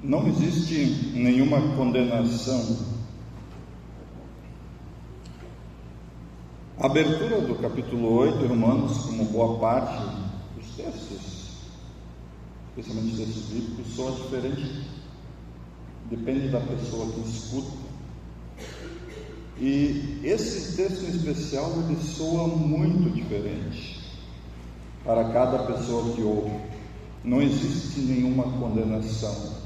Não existe nenhuma condenação. A abertura do capítulo 8 de Romanos, como boa parte dos textos, especialmente textos bíblicos, soa diferente, depende da pessoa que escuta. E esse texto em especial, ele soa muito diferente para cada pessoa que ouve. Não existe nenhuma condenação.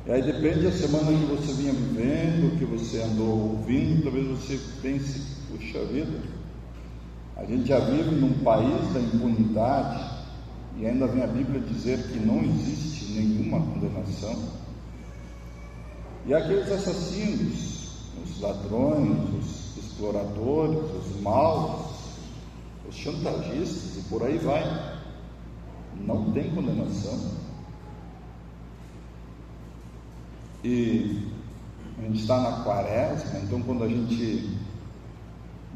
E aí depende da semana que você vinha vivendo, que você andou ouvindo, talvez você pense, puxa vida, a gente já vive num país da impunidade, e ainda vem a Bíblia dizer que não existe nenhuma condenação. E aqueles assassinos, os ladrões, os exploradores, os maus, os chantagistas, e por aí vai, não tem condenação. E a gente está na quaresma, então quando a gente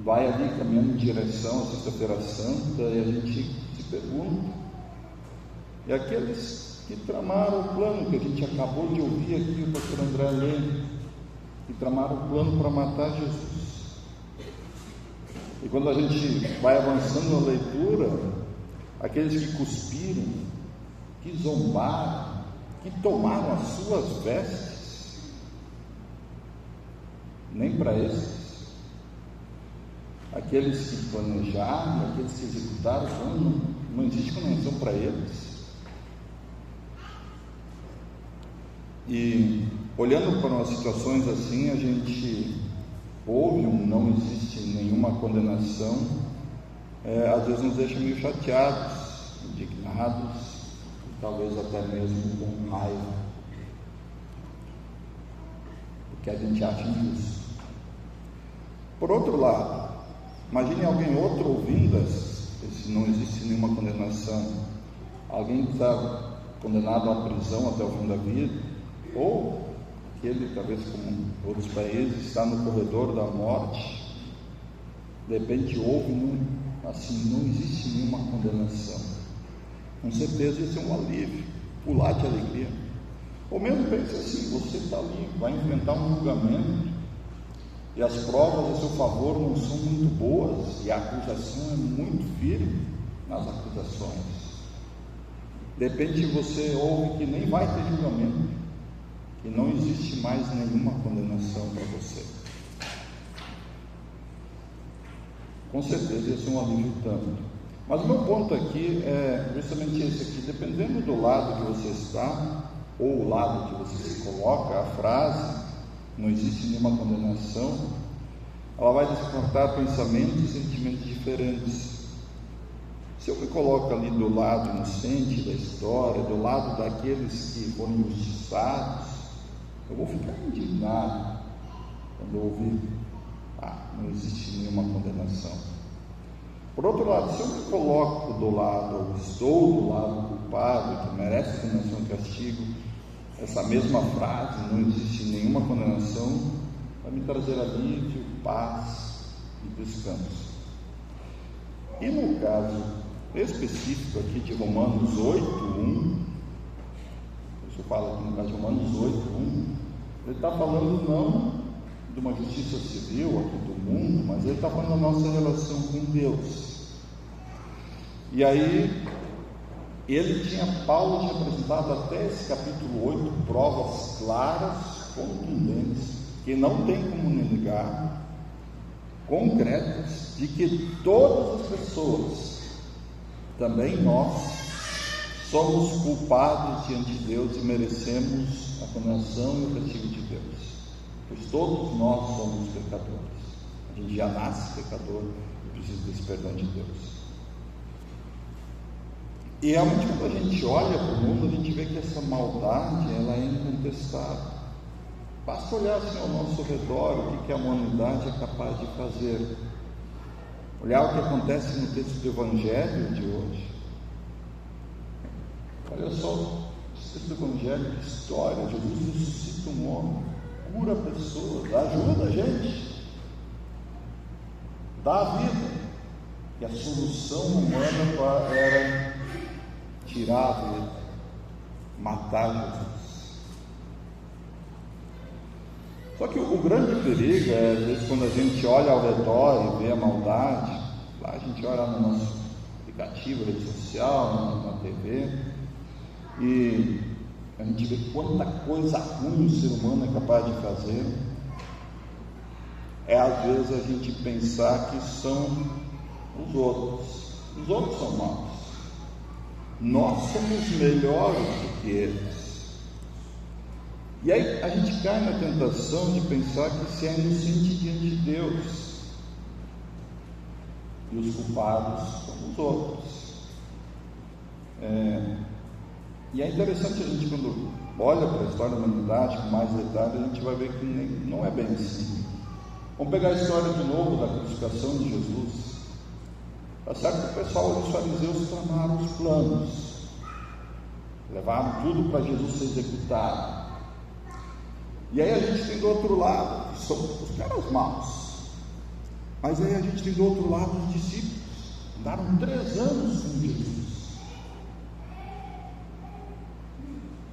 vai ali caminhando em direção à Sexta-feira Santa, e a gente se pergunta, e aqueles que tramaram o plano, que a gente acabou de ouvir aqui o pastor André ler, que tramaram o plano para matar Jesus. E quando a gente vai avançando na leitura, aqueles que cuspiram, que zombaram, que tomaram as suas vestes, nem para esses. Aqueles que planejaram, aqueles que executaram, não existe condenação para eles. E olhando para umas situações assim, a gente ouve não existe nenhuma condenação, às vezes nos deixa meio chateados, indignados, talvez até mesmo com raiva, porque a gente acha injusto. Por outro lado, imagine alguém outro ouvindo esse não existe nenhuma condenação, alguém que está condenado à prisão até o fim da vida, ou aquele, talvez como em outros países, está no corredor da morte, de repente ouve assim, não existe nenhuma condenação. Com certeza isso é um alívio, pular de alegria. Ou mesmo pense assim, você está ali, vai enfrentar um julgamento, e as provas a seu favor não são muito boas, e a acusação é muito firme nas acusações. De repente você ouve que nem vai ter julgamento, que não existe mais nenhuma condenação para você. Com certeza esse é um alívio tanto. Mas o meu ponto aqui é justamente esse aqui, dependendo do lado que você está, ou o lado que você se coloca, a frase, não existe nenhuma condenação, ela vai despertar pensamentos e sentimentos diferentes. Se eu me coloco ali do lado inocente da história, do lado daqueles que foram injustiçados, eu vou ficar indignado quando eu ouvir, não existe nenhuma condenação. Por outro lado, se eu me coloco do lado, ou estou do lado culpado, que merece condenação e castigo, essa mesma frase, não existe nenhuma condenação, vai me trazer alívio, paz e descanso. E no caso específico aqui de Romanos 8:1, eu falo aqui no caso de Romanos 8:1, ele está falando não de uma justiça civil aqui do mundo, mas ele está falando da nossa relação com Deus. E aí Paulo tinha apresentado até esse capítulo 8 provas claras, contundentes, que não tem como negar, concretas, de que todas as pessoas, também nós, somos culpados diante de Deus e merecemos a condenação e o castigo de Deus, pois todos nós somos pecadores. A gente já nasce pecador e precisa desse perdão de Deus. E realmente quando a gente olha para o mundo, a gente vê que essa maldade ela é incontestável. Basta olhar assim ao nosso redor, o que a humanidade é capaz de fazer. Olhar o que acontece no texto do Evangelho de hoje. Olha só o texto do Evangelho, que história. Jesus ressuscita um homem, cura pessoas, ajuda a gente, dá a vida. E a solução humana era tirar a vida, matar Jesus. Só que o grande perigo é, às vezes, quando a gente olha ao redor e vê a maldade, lá a gente olha no nosso aplicativo, rede social, na TV, e a gente vê quanta coisa ruim o ser humano é capaz de fazer. É às vezes a gente pensar que são os outros são maus, nós somos melhores do que eles. E aí a gente cai na tentação de pensar que se é inocente diante de Deus, e os culpados são os outros. E é interessante a gente, quando olha para a história da humanidade com mais detalhe, a gente vai ver que não é bem assim. Vamos pegar a história de novo da crucificação de Jesus. Está certo que o pessoal dos fariseus tramaram os planos, levaram tudo para Jesus ser executado. E aí a gente tem do outro lado, que são os caras maus. Mas aí a gente tem do outro lado os discípulos, andaram 3 anos com Jesus.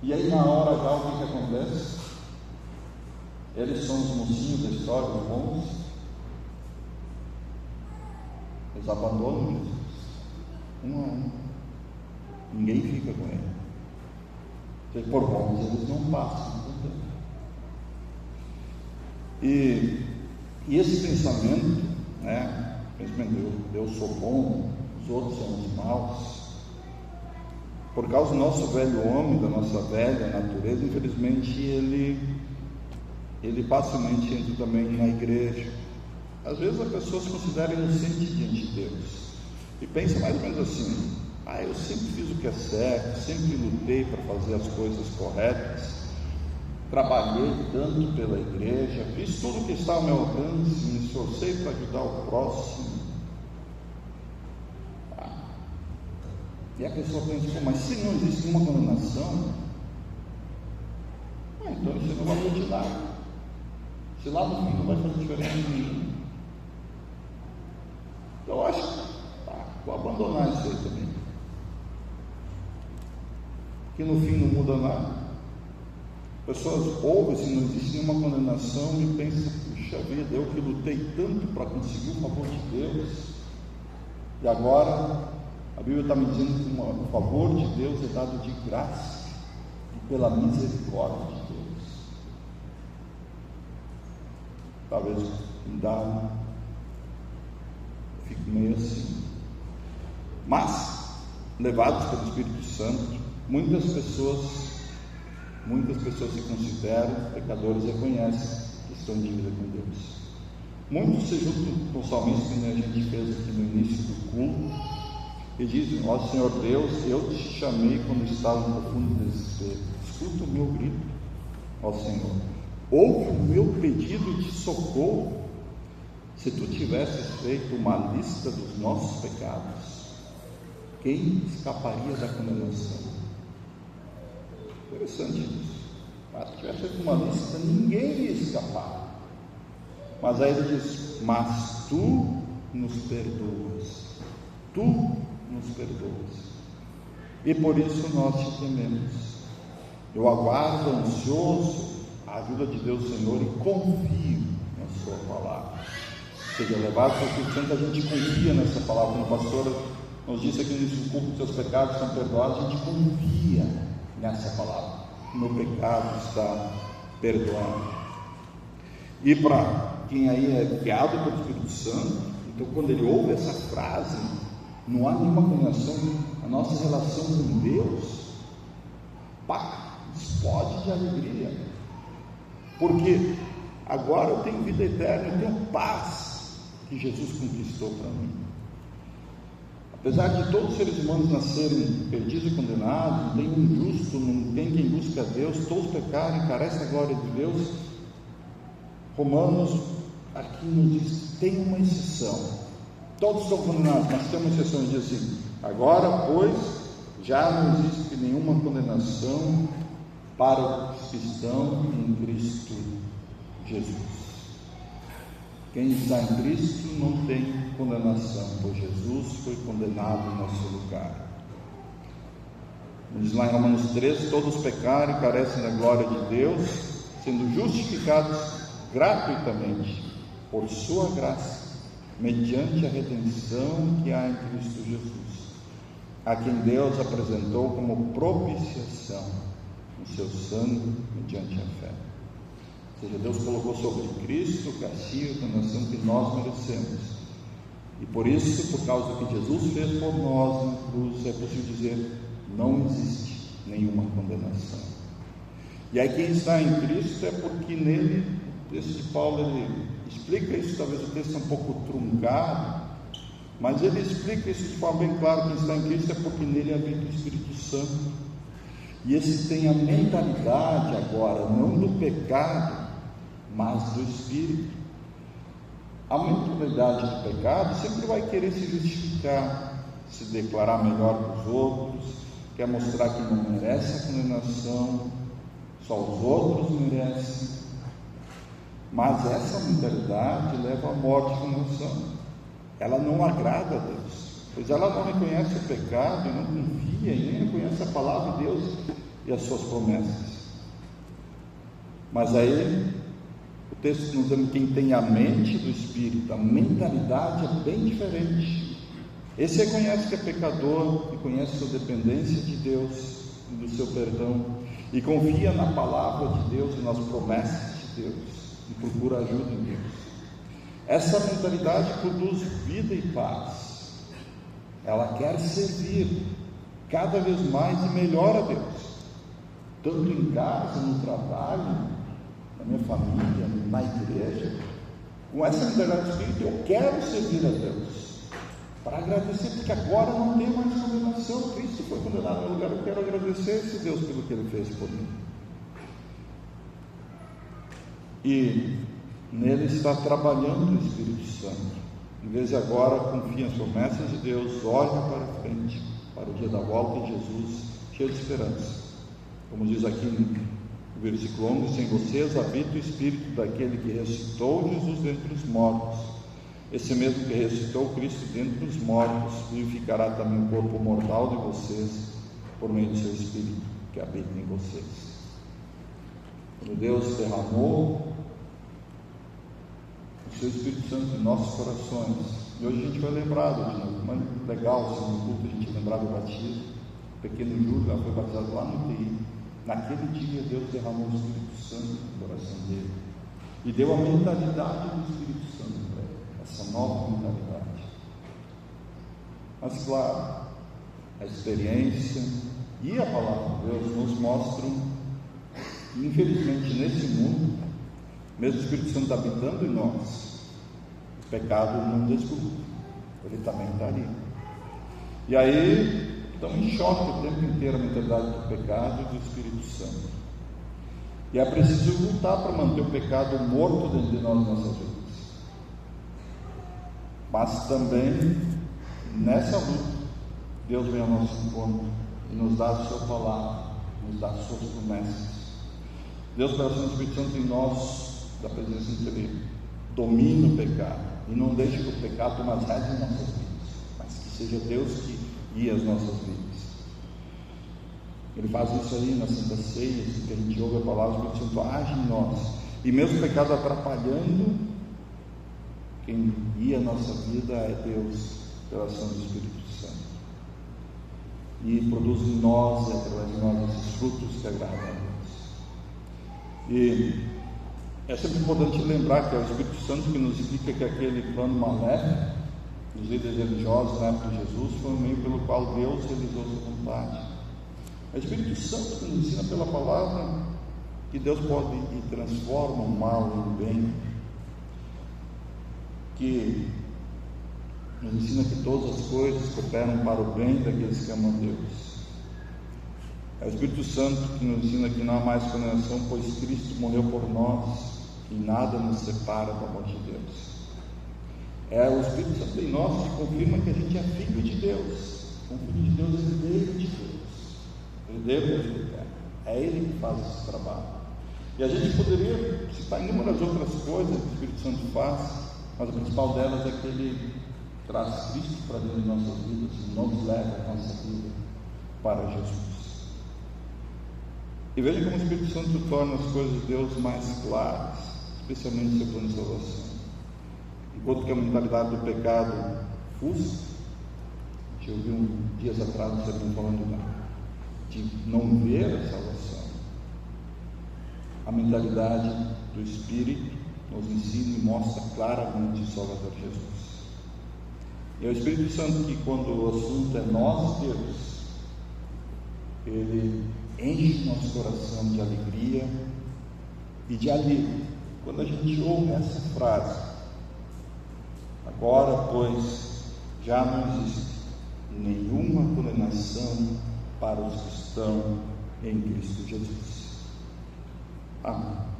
E aí na hora H, o que acontece? Eles são os mocinhos da história, os bons. Eles abandonam Jesus, um a um. Ninguém fica com ele. Se por bons, eles não passam. E esse pensamento, eu sou bom, os outros são os maus, por causa do nosso velho homem, da nossa velha natureza, infelizmente ele facilmente entra também na igreja. Às vezes a pessoa se considera inocente diante de Deus e pensa mais ou menos assim: eu sempre fiz o que é certo, sempre lutei para fazer as coisas corretas, trabalhei tanto pela igreja, fiz tudo o que está ao meu alcance, me esforcei para ajudar o próximo. E a pessoa pensa: mas se não existe uma condenação, então isso não vai mudar nada. Se lá no fim não vai fazer diferença nenhuma. Então eu acho que vou abandonar isso aí também, que no fim não muda nada. Pessoas ouvem se não existe nenhuma condenação e pensam: puxa vida, eu que lutei tanto para conseguir o favor de Deus, e agora a Bíblia está me dizendo que o favor de Deus é dado de graça e pela misericórdia de Deus. Talvez fique meio assim. Mas, levados pelo Espírito Santo, muitas pessoas se consideram pecadores e reconhecem que estão em dívida com Deus. Muitos se juntam com o salmista, que a gente fez aqui no início do culto, e dizem: ó Senhor Deus, eu te chamei quando estava no profundo desespero. Escuta o meu grito, ó Senhor. Ouve o meu pedido de socorro. Se tu tivesses feito uma lista dos nossos pecados, quem escaparia da condenação? Interessante isso. Mas se tivesse feito uma lista, ninguém ia escapar. Mas aí ele diz: mas tu nos perdoas. Tu nos perdoas. E por isso nós te tememos. Eu aguardo ansioso a ajuda de Deus, Senhor, e confio na sua palavra. Ou seja, levado pelo Espírito Santo, a gente confia nessa palavra. Como a pastora nos disse aqui no culto, que seus pecados são perdoados, a gente confia nessa palavra. O meu pecado está perdoado. E para quem aí é guiado pelo Espírito Santo, então quando ele ouve essa frase, não há nenhuma condenação, a nossa relação com Deus explode de alegria, porque agora eu tenho vida eterna, eu tenho paz que Jesus conquistou para mim. Apesar de todos os seres humanos nascerem perdidos e condenados, não tem um justo, não tem quem busque a Deus, todos pecaram e carecem da glória de Deus, Romanos aqui nos diz: tem uma exceção. Todos estão condenados, mas tem uma exceção. Diz assim: agora, pois, já não existe nenhuma condenação para os que estão em Cristo Jesus. Quem está em Cristo não tem condenação, pois Jesus foi condenado em nosso lugar. Diz lá em Romanos 13: todos pecaram e carecem da glória de Deus, sendo justificados gratuitamente, por sua graça, mediante a redenção que há em Cristo Jesus, a quem Deus apresentou como propiciação no seu sangue mediante a fé. Ou seja, Deus colocou sobre Cristo o castigo e a condenação que nós merecemos. E por isso, por causa do que Jesus fez por nós na cruz, é possível dizer: não existe nenhuma condenação. E aí quem está em Cristo é porque nele, o texto de Paulo, ele explica isso, talvez o texto é um pouco truncado, mas ele explica isso de forma bem clara: quem está em Cristo é porque nele habita o Espírito Santo. E esse tem a mentalidade agora, não do pecado, mas do Espírito. A mentalidade do pecado sempre vai querer se justificar, se declarar melhor que os outros, quer mostrar que não merece a condenação, só os outros merecem. Mas essa mentalidade leva à morte e condenação. Ela não agrada a Deus, pois ela não reconhece o pecado e não confia e nem reconhece a palavra de Deus e as suas promessas. Mas aí o texto nos diz que quem tem a mente do Espírito, a mentalidade é bem diferente. Esse reconhece que é pecador, reconhece sua dependência de Deus e do seu perdão, e confia na palavra de Deus e nas promessas de Deus, e procura ajuda em Deus. Essa mentalidade produz vida e paz. Ela quer servir cada vez mais e melhor a Deus, tanto em casa, no trabalho, na minha família, na igreja. Com essa mentalidade do Espírito, eu quero servir a Deus, para agradecer, porque agora não tem mais condenação. Cristo foi condenado no meu lugar. Eu quero agradecer a esse Deus pelo que Ele fez por mim. E nele está trabalhando o Espírito Santo. Em vez de agora, confia nas promessas de Deus, olha para frente, para o dia da volta de Jesus, cheio de esperança. Como diz aqui no versículo 11: em vocês habita o Espírito daquele que ressuscitou Jesus dentre os mortos. Esse mesmo que ressuscitou Cristo dentre os mortos vivificará também o corpo mortal de vocês por meio do seu Espírito que habita em vocês. Quando Deus derramou o seu Espírito Santo em nossos corações, e hoje a gente vai lembrar de novo, mas legal, assim, no culto a gente lembrar do batismo. O pequeno Júlio foi batizado lá no TI. Naquele dia Deus derramou o Espírito Santo no coração dele e deu a mentalidade do Espírito Santo para ele, essa nova mentalidade. Mas claro, a experiência e a palavra de Deus nos mostram que, infelizmente, nesse mundo, mesmo o Espírito Santo habitando em nós, o pecado não desculpa, ele também está ali. E aí estamos em choque o tempo inteiro a mentalidade do pecado e do Espírito Santo. E é preciso lutar para manter o pecado morto dentro de nós, nossas vidas. Mas também, nessa luta, Deus vem ao nosso encontro e nos dá a sua palavra, nos dá as suas promessas. Deus, pela ação do Espírito Santo em nós, da presença dele, domina o pecado e não deixa que o pecado tome as rédeas em nossas vidas, mas que seja Deus que guia as nossas vidas. Ele faz isso aí na Santa Ceia, que a gente ouve a palavra, o Espírito Santo age em nós, e mesmo o pecado atrapalhando, quem guia a nossa vida é Deus, pela ação do Espírito Santo, e produz em nós e através de nós esses frutos que agradam a Deus. E é sempre importante lembrar que é o Espírito Santo que nos explica que aquele plano maléfico dos líderes religiosos na época de Jesus foi o meio pelo qual Deus realizou sua vontade. É o Espírito Santo que nos ensina pela palavra que Deus pode e transforma o mal em bem, que nos ensina que todas as coisas cooperam para o bem daqueles que amam a Deus. É o Espírito Santo que nos ensina que não há mais condenação, pois Cristo morreu por nós e nada nos separa do amor de Deus. É o Espírito Santo em nós que confirma que a gente é filho de Deus, um filho de Deus, herdeiro de Deus, herdeiro da vida eterna. É Ele que faz esse trabalho. E a gente poderia citar inúmeras outras coisas que o Espírito Santo faz, mas a principal delas é que Ele traz Cristo para dentro de nossas vidas e nos leva a nossa vida para Jesus. E veja como o Espírito Santo torna as coisas de Deus mais claras. especialmente seu plano de salvação. Enquanto que a mentalidade do pecado fuça, a gente ouviu dias atrás um sermão falando de não ver a salvação. A mentalidade do Espírito nos ensina e mostra claramente o Salvador Jesus. E é o Espírito Santo que, quando o assunto é nós e Deus, ele enche nosso coração de alegria e de alívio. Quando a gente ouve essa frase: agora, pois, já não existe nenhuma condenação para os que estão em Cristo Jesus. Amém.